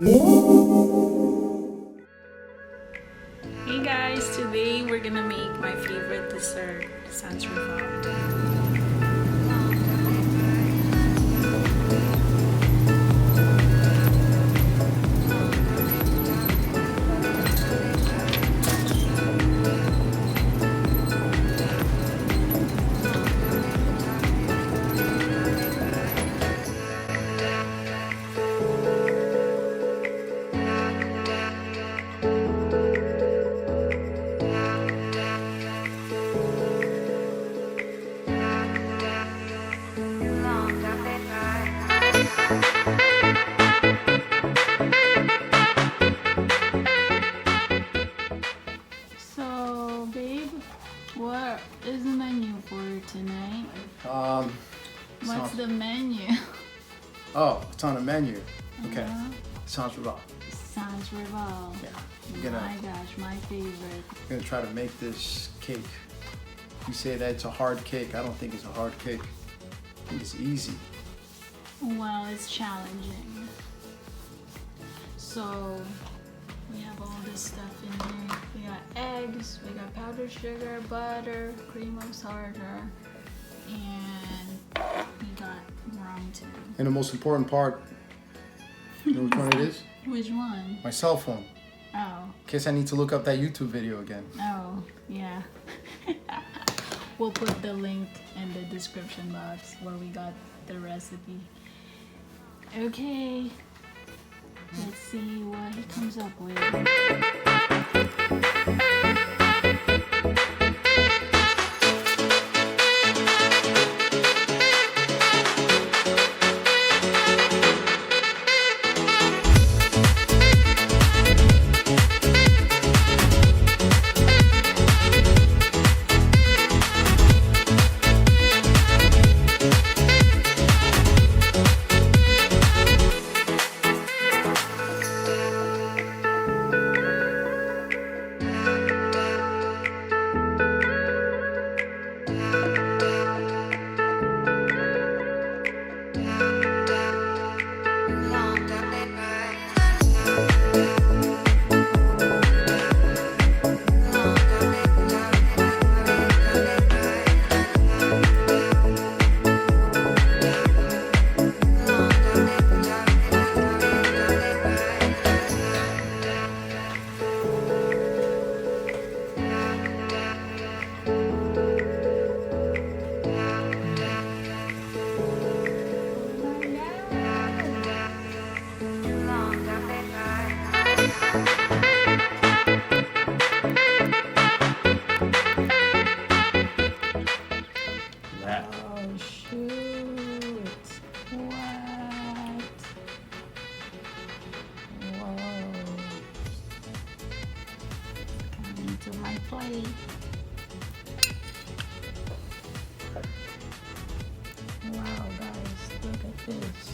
Hey guys, today we're gonna make my favorite dessert, sans revolve. So, babe, what is the menu for tonight? What's the menu? Oh, it's on a menu. Okay. Sans revolve. Sans revolve. Yeah. My gosh, my favorite. I'm gonna try to make this cake. You say that it's a hard cake. I don't think it's a hard cake. I think it's easy. Well, it's challenging. So, we have all this stuff in here. We got eggs, we got powdered sugar, butter, cream of tartar, and we got rum too. And the most important part, you know which one it is? Which one? My cell phone. Oh. In case I need to look up that YouTube video again. Oh, yeah. We'll put the link in the description box where we got the recipe. Okay. Let's see what he comes up with. Oh shoot! What? Whoa! Coming to my plate. Wow, guys, look at this.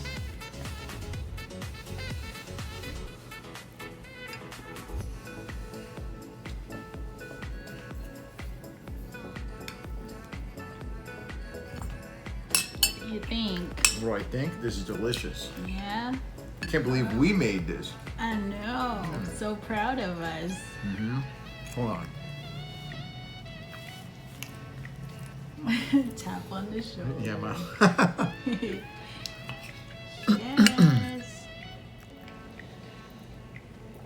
What do you think? What do I think? This is delicious. Yeah? I can't believe we made this. I know. So proud of us. Hold on. Tap on the shoulder. Yeah, man. Yes.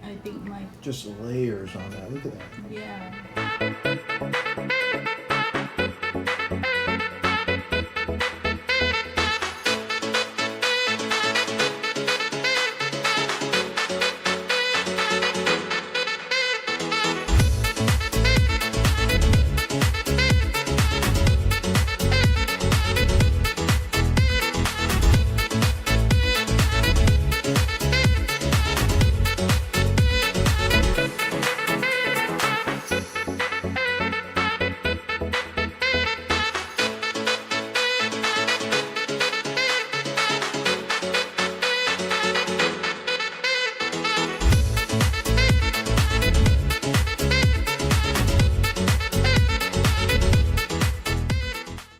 I think my Just layers on that. Look at that. yeah.